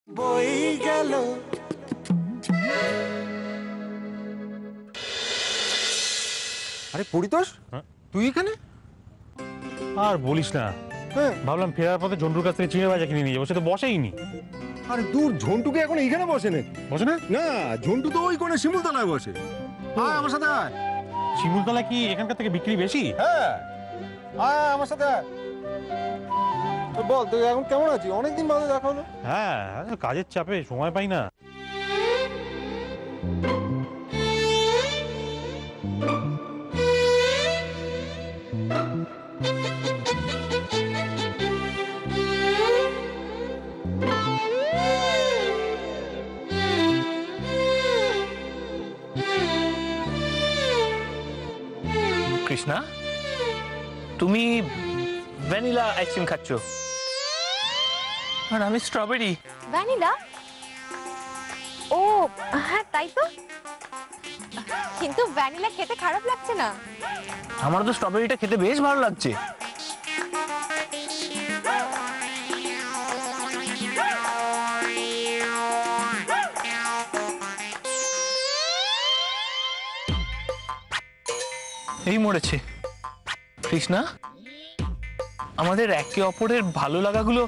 বই গেল। আরে পরিতোষ, তুই এখানে? আর বলিস না, ভাবলাম ফেরার পথে ঝন্টুর কাছ থেকে চিড়ে ভাজা কিনে নিয়ে যাবো, সে তো বসেইনি। আরে দূর, ঝন্টুকে এখন এইখানে বসে না। বসে না? না, ঝন্টু তো ওই কোণে শিমুলতলায় বসে। আয় আমার সাথে আয়। শিমুলতলা কি এখানকার থেকে বিক্রি বেশি? হ্যাঁ, আয় আমার সাথে আয়। বল তুই এখন কেমন আছিস? অনেকদিন বাদে দেখা হলো। হ্যাঁ, কাজের চাপে সময় পাই না। কৃষ্ণা, তুমি ভ্যানিলা আইসক্রিম খাচ্ছ আর আমি স্ট্রবেরি। ভ্যানিলা? ও হ্যাঁ, তাই তো। কিন্তু ভ্যানিলা খেতে খারাপ লাগছে না। আমার তো স্ট্রবেরিটা খেতে বেশ ভালো লাগছে। এই মরেছে। কৃষ্ণা, আমাদের একে অপরের ভালো লাগাগুলো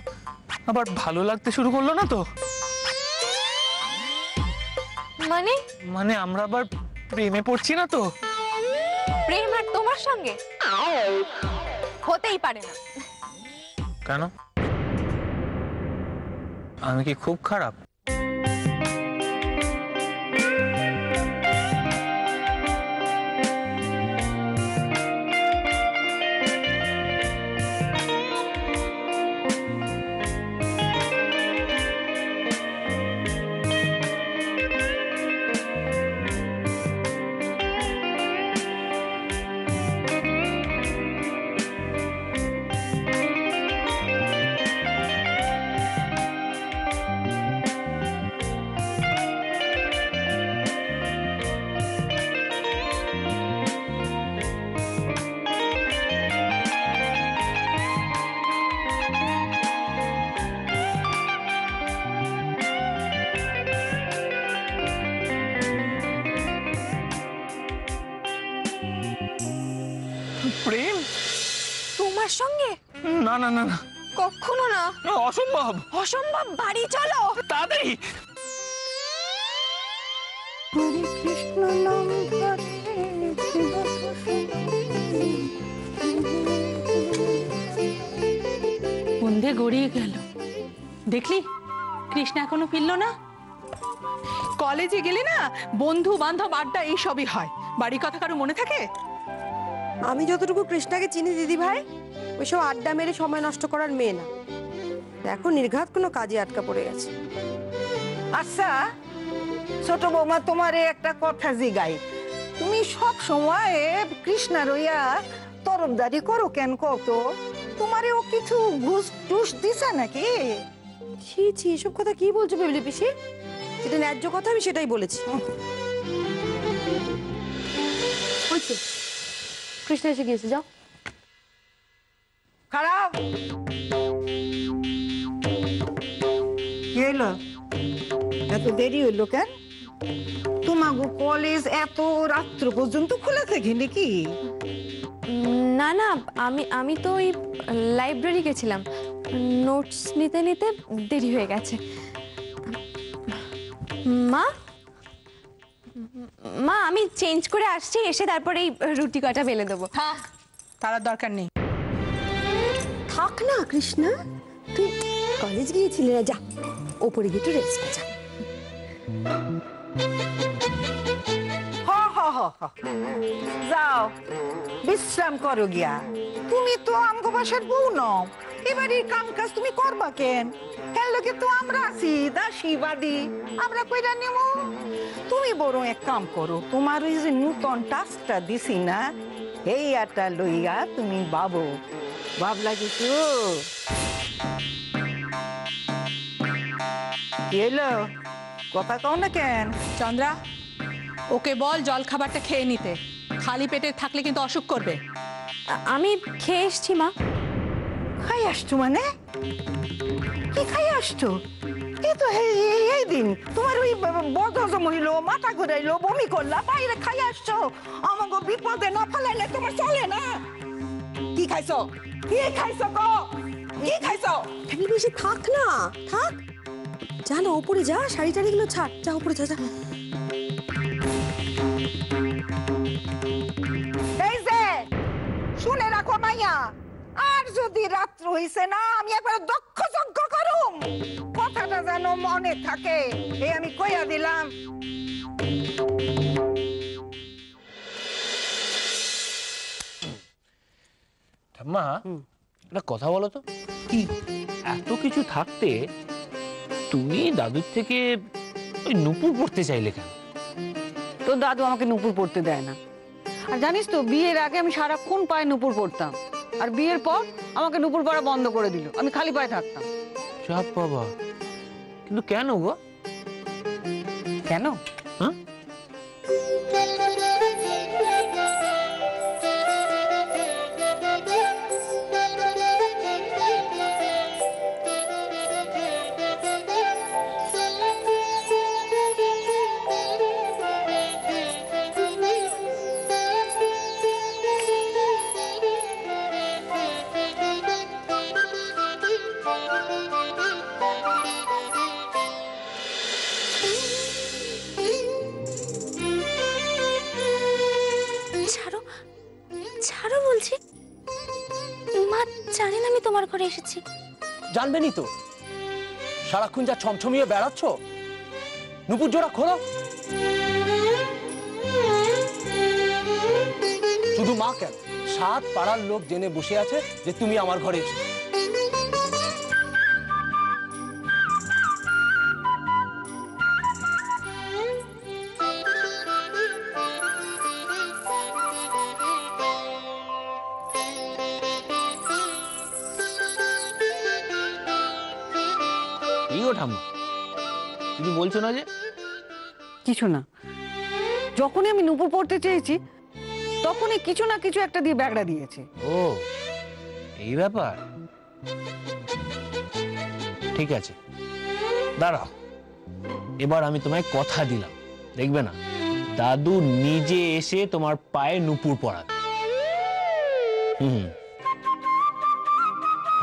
আবার ভালো লাগতে শুরু করলো না তো? মানে মানে আমরা আবার প্রেমে পড়ছি না তো? প্রেম আর তোমার সঙ্গে হতেই পারে না। কেন? আমি কি খুব খারাপ? প্রেম তোমার সঙ্গে? না না না না, কখনো না। অসম্ভব। অসম্ভব। বাড়ি চলো তাড়াতাড়ি। কৃষ্ণ নাম সন্ধে গড়িয়ে গেল, দেখলি কৃষ্ণা এখনো ফিরল না। কলেজে গেলে না বন্ধু বান্ধব আড্ডা এই সবই হয়, বাড়ির কথা কারো মনে থাকে? আমি যতটুকু কৃষ্ণাকে চিনি দিদি ভাই, ওইসব আড্ডা মেরে সময় নষ্ট করার মেয়ে না। দেখো নির্ঘাত কোনো কাজে আটকা পড়ে গেছে। আচ্ছা ছোট বৌমা, তোমারে একটা কথা জিগাই, তুমি সব সময় কৃষ্ণা রইয়া তরফদারি করো কেন কত? তোমারে ও কিছু ঘুষ টুস দিছে নাকি? ছি ছি, এসব কথা কি বলছো বেবলি পিসি? যেটা ন্যায্য কথা আমি সেটাই বলেছি। ওই তো কৃষ্ণা এসে গিয়েছে, যাও। খারাপ কি হইলো? এত দেরি হইলো কেন? তোমাগো কলেজ এত রাত্র পর্যন্ত খোলা থাকে নাকি? না না, আমি তো ওই লাইব্রেরি গেছিলাম, নোটস নিতে নিতে দেরি হয়ে গেছে। মা মা আমি চেঞ্জ করে আসছি, এসে তারপরে এই রুটি কটা বেলে দেবো। হ্যাঁ, তার দরকার নেই। থাক না কৃষ্ণা, তুই কলেজ গিয়েছিলি না, যা ওপরে গিয়ে একটু রেস্ট কর, যা। যাও বিশ্রাম করো গিয়া। তুমি তো আমগো বাসার বউ নও, এবারে কাম কাজ তুমি করবা কেন? এর লগে তো আমরা আছি দাসী বাদী, আমরা কইরা নেব। তুমি বরং এক কাম করো, তোমার ওই যে নূতন টাস্কটা দিছি না, এই আটা লইয়া তুমি বাবু ভাবলা কিছু কি হলো? কথা কও না কেন? চন্দ্রা, ওকে বল জল খাবারটা খেয়ে নিতে, খালি পেটে থাকলে কিন্তু অসুখ করবে। আমি খেয়ে এসছি মা। খাই আসছো মানে? কি খাই আসছো? এ তো এই দিন তোমার ওই বদহজম হইলো, মাথা ঘুরাইলো, বমি করলা, বাইরে খাই আসছো। আমাকে বিপদে না ফেলাইলে তোমার চলে না। কি খাইছো? কি খাইছো গো? কি খাইছো? আমি বেশি থাক না, থাক। যা না উপরে যা, শাড়ি টাড়িগুলো ছাড়, যা উপরে যা, যা। এই যে শুনে রাখো মাইয়া, আর যদি রাত্র হইছে না আমি একবার দক্ষ যজ্ঞ করুম। কথাটা যেন মনে থাকে, এই আমি কইয়া দিলাম। ঠাম্মা একটা কথা বলো তো, কি এত কিছু থাকতে তুমি দাদুর থেকে ওই নুপুর পড়তে চাইলে কেন? তো দাদু আমাকে নুপুর পড়তে দেয় না। আর জানিস তো বিয়ের আগে আমি সারাক্ষণ পায়ে নুপুর পড়তাম, আর বিয়ের পর আমাকে নুপুর পরা বন্ধ করে দিল, আমি খালি পায়ে থাকতাম। চাপ বাবা, কিন্তু কেন গো? কেন? হ্যাঁ ছাড়ো, ছাড়ো বলছি। মা জানেন আমি তোমার ঘরে এসেছি। জানবেনই তো, সারাক্ষণ যা ছমছমিয়ে বেড়াচ্ছ। নুপুর জোড়া খোলো। শুধু মা কেন, 7 পাড়ার লোক জেনে বসে আছে যে তুমি আমার ঘরে এসেছো। কি গো ঠাম্মা, কিছু বলছো না যে? কিছু না, যখনই আমি নুপুর পড়তে চেয়েছি তখনই কিছু না কিছু একটা দিয়ে ব্যাগড়া দিয়েছে। ও এই ব্যাপার, ঠিক আছে দাঁড়াও, এবার আমি তোমায় কথা দিলাম, দেখবে না দাদু নিজে এসে তোমার পায়ে নুপুর পরাবে।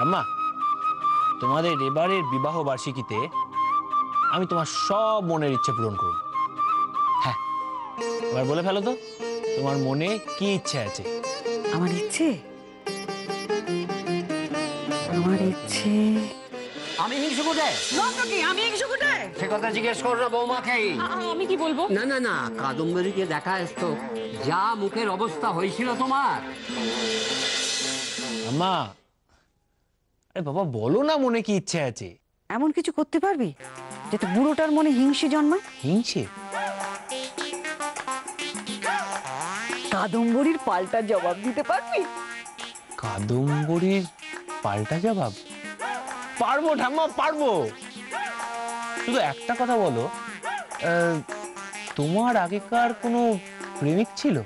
আম্মা, তোমাদের এবারের বিবাহ বার্ষিকীতে আমি তোমার সব মনের ইচ্ছে পূরণ করব। হ্যাঁ, এবার বলে ফেলো তো, তোমার মনে কি ইচ্ছে আছে? আমার ইচ্ছে, আমার ইচ্ছে আমি হিংসু কোথায়? কি আমি কিছু কোথায়? সে কথা জিজ্ঞেস করো না বৌমাকেই। আমি কি বলবো? না না না, কাদম্বরীকে দেখা এসতো, যা মুখের অবস্থা হয়েছিল তোমার। আম্মা, আরে বাবা বলো না মনে কি ইচ্ছে আছে। এমন কিছু করতে পারবি যাতে বুড়োটার মনে হিংসে জন্মায়? হিংসে? কাদম্বরীর পাল্টা জবাব দিতে পারবি? কাদম্বরীর পাল্টা জবাব? পারবো ঠাম্মা, পারবো। শুধু একটা কথা বলো, তোমার আগেকার কোনো প্রেমিক ছিল?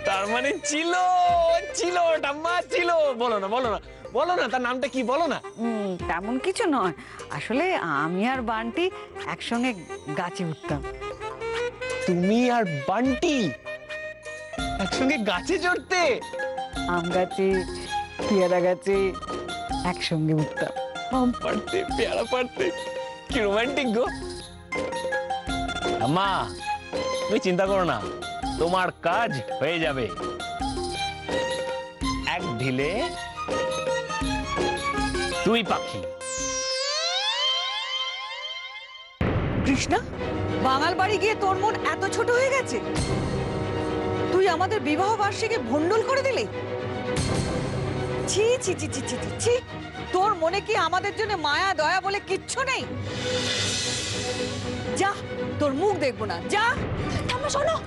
তার মানে ছিল, ছিল ঠাম্মা ছিল। বলো না, বলো না, বলো না, তার নামটা কি, বলো না। তেমন কিছু নয়, আসলে আমি আর বান্টি একসঙ্গে গাছে উঠতাম। তুমি আর বান্টি একসঙ্গে গাছে চড়তে? আম গাছে, পেয়ারা গাছে একসঙ্গে উঠতাম। আম পাড়তে, পেয়ারা পাড়তে, কি রোমান্টিক গো। আম্মা, তুমি চিন্তা করো না, তোমার কাজ হয়ে যাবে। এক ঢিলে 2 পাখি। কৃষ্ণা, বাঙাল বাড়ি গিয়ে তোর মন এত ছোট হয়ে গেছে? তুই আমাদের বিবাহ বার্ষিকী ভণ্ডুল করে দিলি? ছি ছি ছি ছি ছি ছি, তোর মনে কি আমাদের জন্য মায়া দয়া বলে কিচ্ছু নেই? যা, তোর মুখ দেখবো না, যা। ঠাম্মা শোনো,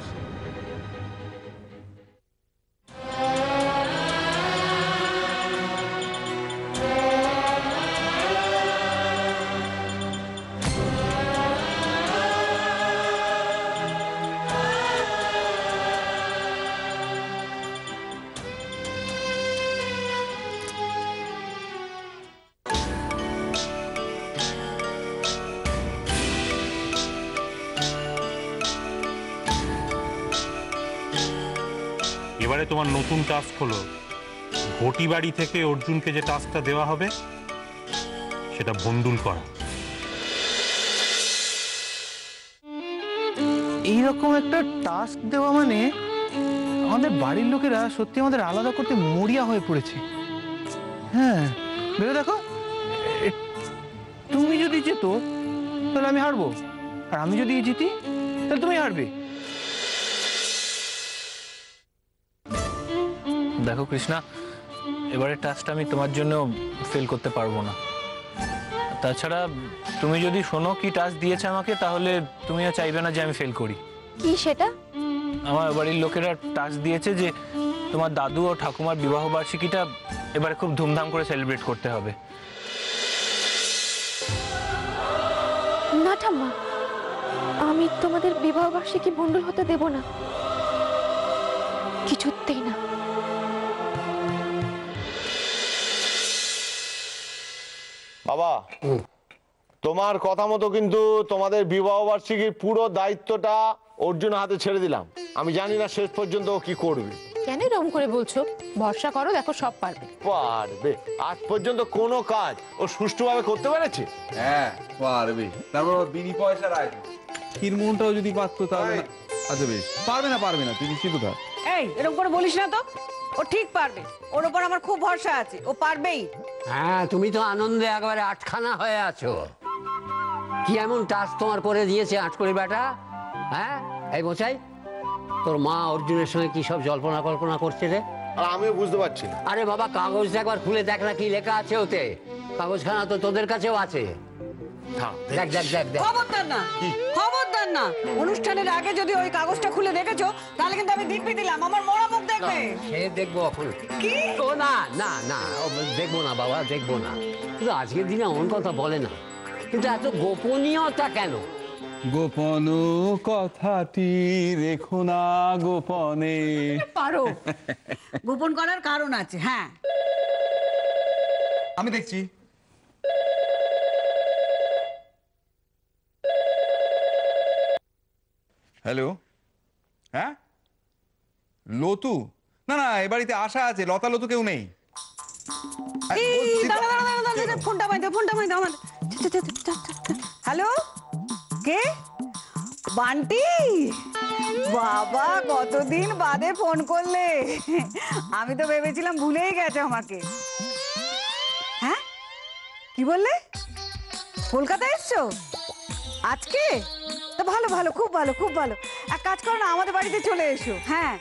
এবারে তোমার নতুন টাস্ক হলো ঘটি বাড়ি থেকে অর্জুনকে যে টাস্কটা দেওয়া হবে সেটা ভন্ডুল করা। এইরকম একটা টাস্ক দেওয়া মানে আমাদের বাড়ির লোকেরা সত্যি আমাদের আলাদা করতে মরিয়া হয়ে পড়েছে। হ্যাঁ ভেবে দেখো, তুমি যদি যেতো তাহলে আমি হারবো, আর আমি যদি জিতি তাহলে তুমি হারবে। দেখো কৃষ্ণা, এবারের টাস্কটা আমি তোমার জন্য ফেল করতে পারবো না। তাছাড়া তুমি যদি শোনো কি টাস্ক দিয়েছে আমাকে, তাহলে তুমিও চাইবে না যে আমি ফেল করি। কি সেটা? আমার বাড়ির লোকেরা টাস্ক দিয়েছে যে তোমার দাদু ও ঠাকুমার বিবাহ বার্ষিকীটা এবারে খুব ধুমধাম করে সেলিব্রেট করতে হবে। না ঠাম্মা, আমি তোমাদের বিবাহ বার্ষিকী ভন্ডুল হতে দেব না, কিছুতেই না। বাবা, তোমার কথা মতো কিন্তু তোমাদের বিবাহ বার্ষিকীর পুরো দায়িত্বটা অর্জুনের হাতে ছেড়ে দিলাম। আমি জানি না শেষ পর্যন্ত ও কি করবে। কেন এরকম করে বলছো? ভরসা করো, দেখো সব পারবে। পারবে? আজ পর্যন্ত কোনো কাজ ও সুষ্ঠুভাবে করতে পেরেছে? হ্যাঁ পারবে। তারপর বিনি পয়সার আয়োজন, ক্ষীরমোহনটাও যদি পারতো তাহলে। আচ্ছা বেশ, পারবে না তুই নিশ্চিত থাক। এই এরকম করে বলিস না তো, ও ঠিক পারবে, ওর উপর আমার খুব ভরসা আছে, ও পারবেই। হ্যাঁ, তুমি তো আনন্দে একেবারে আটখানা হয়ে আছো। কি এমন টাস্ক তোমার করে দিয়েছে আটকড়ি বেটা? হ্যাঁ, এই বোঝাই তোর মা অর্জুনের সঙ্গে কি সব জল্পনা কল্পনা করছে রে? আর আমিও বুঝতে পারছি না। আরে বাবা, কাগজটা একবার খুলে দেখ না কি লেখা আছে ওতে। কাগজখানা তো তোদের কাছেও আছে। দেখ দেখ দেখ দেখ। খবরদার না, খবরদার না। অনুষ্ঠানের আগে যদি ওই কাগজটা খুলে দেখেছো তাহলে কিন্তু আমি দিব্যি দিলাম, আমার মরা মুখ দেখবে। সে দেখবো এখন। কি? ও না না না, দেখবো না বাবা, দেখবো না। কিন্তু আজকের দিনে এমন কথা বলে না, কিন্তু এত গোপনীয়তা কেন? গোপন কথাটি রেখো না গোপনে। পারো, গোপন করার কারণ আছে। হ্যাঁ, আমি দেখছি। হ্যালো, হ্যাঁ লতু? না না, এ বাড়িতে আশা আছে, লতা লতু কেউ নেই। ফোনটা মাইদে, ফোনটা মাইদে আমার। হ্যালো, কে? বান্টি? বাবা, কতদিন বাদে ফোন করলে। আমি তো ভেবেছিলাম ভুলেই গেছে আমাকে। হ্যাঁ, কি বললে? কলকাতা এসছো আজকে? তো ভালো ভালো, খুব ভালো খুব ভালো। এক কাজ করো না, আমাদের বাড়িতে চলে এসো। হ্যাঁ,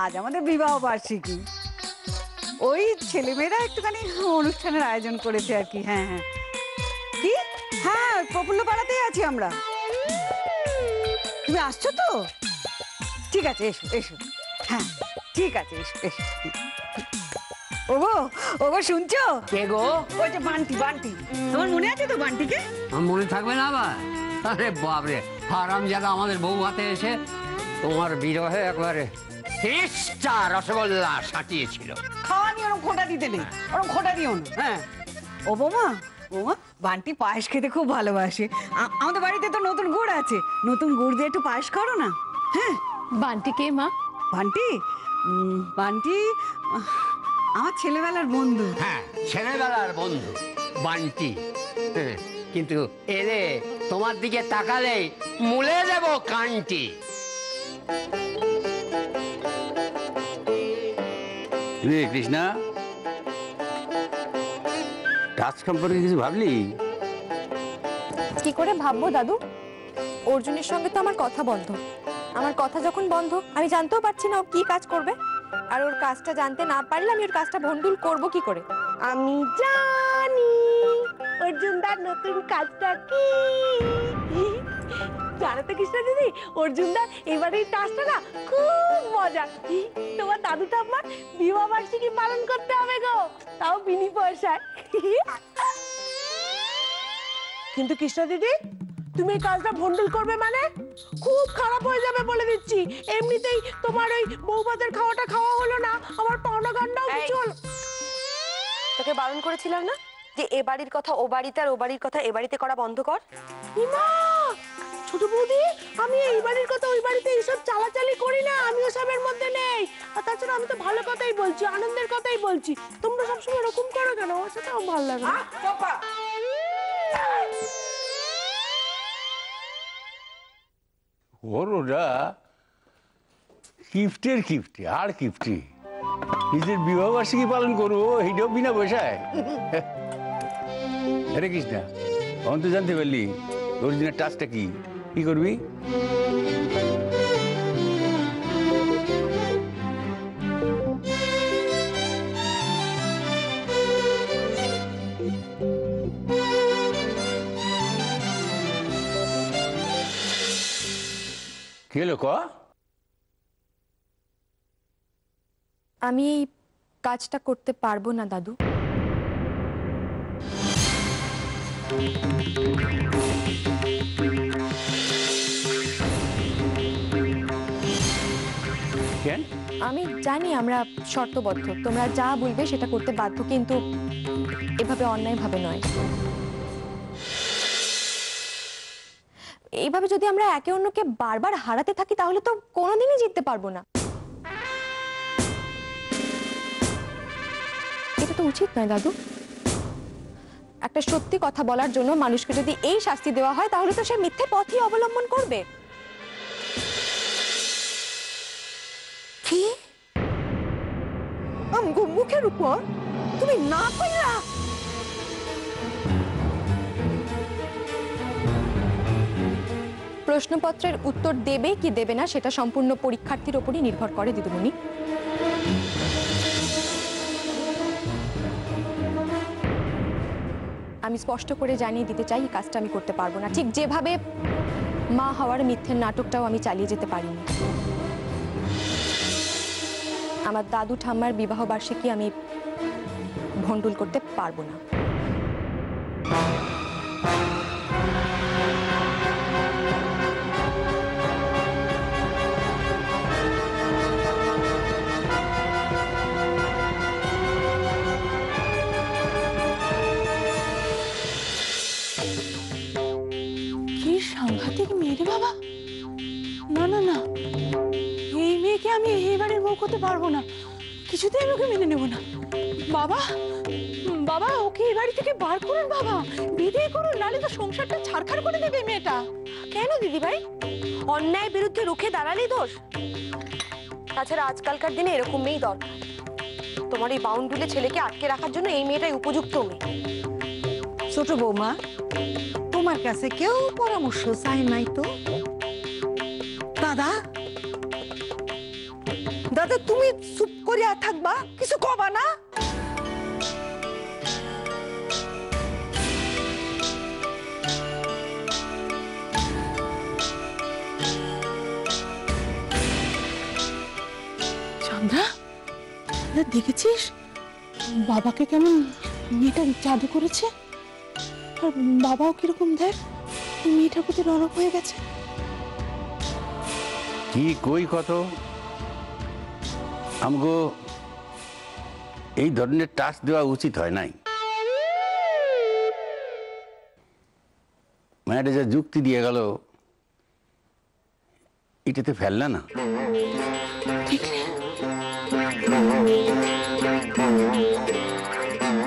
আজ আমাদের বিবাহ বার্ষিকী, ওই ছেলেমেয়েরা একটুখানি অনুষ্ঠানের আয়োজন করেছে আর কি। হ্যাঁ হ্যাঁ, কি? হ্যাঁ, প্রফুল্ল পাড়াতেই আছি আমরা। তুমি আসছো তো? ঠিক আছে, এসো এসো। হ্যাঁ ঠিক আছে, এসো এসো। ওগো ওগো, শুনছো? কে গো? ওই যে বান্টি, বান্টি। তোমার মনে আছে তো বান্টিকে? আমার মনে থাকবে না আবার? আরে বাপরে, হারামজাদা আমাদের বউ হাতে এসে তোমার বিরহে একবারে 30টা রসগোল্লা সাটিয়েছিল। খাওয়া নিয়ে ওরকম খোঁটা দিতে নেই, ওরকম খোঁটা দিও না। হ্যাঁ, ও বৌমা, বৌমা, বান্টি পায়েস খেতে খুব ভালোবাসে। আমাদের বাড়িতে তো নতুন গুড় আছে, নতুন গুড় দিয়ে একটু পায়েস করো না। হ্যাঁ। বান্টি কে মা? বান্টি? বান্টি আমার ছেলেবেলার বন্ধু। হ্যাঁ, ছেলেবেলার বন্ধু বান্টি। হ্যাঁ, কিন্তু এলে তোমার দিকে তাকালেই মুলে দেব কান্টি। রে কৃষ্ণা, টাচ সম্পর্কে কিছু ভাবলি? কি করে ভাববো দাদু? অর্জুনের সঙ্গে তো আমার কথা বন্ধ। আমার কথা যখন বন্ধ, আমি জানতেও পারছি না ও কি কাজ করবে। আর ওর কাজটা জানতে না পারলে আমি ওর কাজটা ভন্ডুল করব কি করে? আমি জানি অর্জুনদার নতুন কাজটা কি। জানো তো কৃষ্ণা দিদি, অর্জুনদা এবারে এই কাজটা না খুব মজা। তোমার দাদু ঠাম্মার বিবাহ বার্ষিকী পালন করতে হবে গো, তাও বিনি পয়সায়। কিন্তু কৃষ্ণা দিদি, তুমি এই কাজটা ভন্ডুল করবে মানে খুব খারাপ হয়ে যাবে বলে দিচ্ছি। এমনিতেই তোমার ওই বউভাতের খাওয়াটা খাওয়া হলো না, আমার পাওনা গান্ডাও কিছু হলো। তোকে বারণ করেছিলাম না যে এ বাড়ির কথা ও বাড়িতে আর ও বাড়ির কথা এ বাড়িতে করা বন্ধ কর। ইমা, ছোট বৌদি, আমি এই বাড়ির কথা ওই বাড়িতে এইসব চালাচালি করি না, আমি ওসবের মধ্যে নেই। আর তাছাড়া আমি তো ভালো কথাই বলছি, আনন্দের কথাই বলছি। তোমরা সবসময় এরকম করো কেন? আমার সাথে আমার ভালো লাগে না। ওর ওটা কিফটের কিফটি আর কিফটি, নিজের বিবাহবার্ষিকী পালন করবো এইটাও বিনা পয়সায়। আরে কৃষ্ণা, তখন তো জানতে পারলি অরিজিনাল টাচটা কি, কি করবি? কি হলো ক? আমি এই কাজটা করতে পারবো না দাদু। কেন? আমি জানি আমরা শর্তবদ্ধ, তোমরা যা বলবে সেটা করতে বাধ্য, কিন্তু এভাবে অন্যায়ভাবে নয়। এইভাবে যদি আমরা একে অন্যকে বারবার হারাতে থাকি তাহলে তো কোনোদিনই জিততে পারবো না। এটা তো উচিত নয় দাদু। একটা সত্যি কথা বলার জন্য মানুষকে যদি এই শাস্তি দেওয়া হয় তাহলে তো সে মিথ্যে পথই অবলম্বন করবে। কি আমগো মুখের উপর তুমি না কইরা? প্রশ্নপত্রের উত্তর দেবে কি দেবে না সেটা সম্পূর্ণ পরীক্ষার্থীর উপরই নির্ভর করে দিদিমণি। আমি স্পষ্ট করে জানিয়ে দিতে চাই এই কাজটা আমি করতে পারবো না, ঠিক যেভাবে মা হওয়ার মিথ্যের নাটকটাও আমি চালিয়ে যেতে পারিনি। আমার দাদু ঠাম্মার বিবাহ বার্ষিকী আমি ভণ্ডুল করতে পারবো না। কি সাংঘাতিক মেয়ে রে বাবা! না না না, এই মেয়েকে আমি এই বাড়ির বউ করতে পারবো না, কিছুতেই আমি ওকে মেনে নেব না। বাবা, বাবা ওকে এই বাড়ি থেকে বার করুন বাবা, বিদায় করুন, নাহলে তো সংসারটা ছাড়খাড় করে দেবে মেয়েটা। কেন দিদি ভাই? অন্যায় বিরুদ্ধে রুখে দাঁড়ালেই দোষ? তাছাড়া আজকালকার দিনে এরকম মেয়েই দরকার। তোমার এই বাউন্ডুলে ছেলেকে আটকে রাখার জন্য এই মেয়েটাই উপযুক্ত মেয়ে। ছোট বৌমা, তোমার কাছে কেউ পরামর্শ চাই নাই তো? দাদা, দাদা তুমি চুপ করিয়া থাকবা, কিছু কবা না? চন্দ্রা, দেখেছিস বাবাকে কেমন মেয়েটা জাদু করেছে? আর বাবাও কিরকম দেখ মেয়েটার প্রতি রণক হয়ে গেছে। কি কই কত, আমগো এই ধরনের টাচ দেওয়া উচিত হয় নাই। মায়ের যা যুক্তি দিয়ে গেল এটাতে ফেললা না।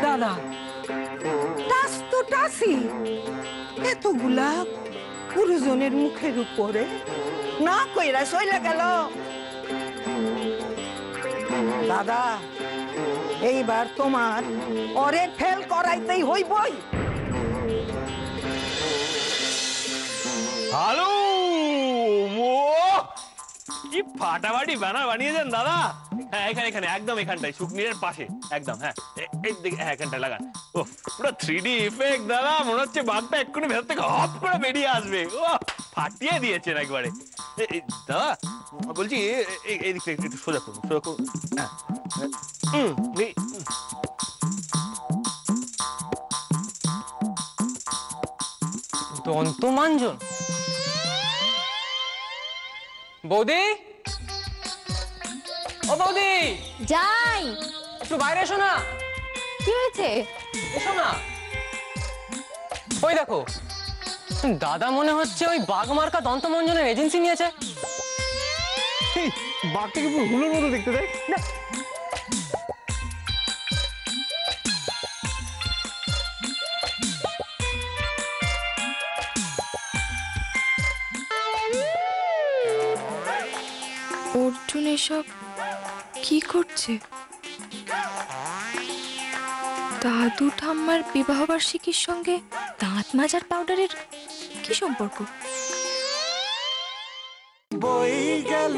দাদা, টাস তো টাসি, এতগুলা গুরুজনের মুখের উপরে না কইরা চইলা গেল। দাদা, এইবার তোমার ওরে ফেল করাইতেই হইবই। হ্যালো, কি ফাটাফাটি ব্যানার বানিয়েছেন দাদা। হ্যাঁ, এখানে এখানে একদম এখানটায় শুকনিরের পাশে একদম। হ্যাঁ, এই দিকে, হ্যাঁ এখানটায় লাগান। ও পুরো 3D ইফেক্ট দাদা, মনে হচ্ছে বাঘটা এক্ষুনি ভেতর থেকে হপ করে বেরিয়ে আসবে। ও ফাটিয়ে দিয়েছেন একবারে। দাদা বলছি এই দিকটা একটু সোজা করুন, সোজা করুন। হ্যাঁ, দন্তমাঞ্জন। বৌদি, ও বৌদি, যাই। একটু বাইরে এসো না। কি হয়েছে? এসো না। ওই দেখো দাদা মনে হচ্ছে ওই বাঘমার্কা দন্তমঞ্জনের এজেন্সি নিয়েছে। বাঘটাকে পুরো হুলোর মতো দেখতে দেয় না। অর্জুন এসব কি করছে? দাদু ঠাম্মার বিবাহ বার্ষিকীর সঙ্গে দাঁত মাজার পাউডারের কি সম্পর্ক? বই গেল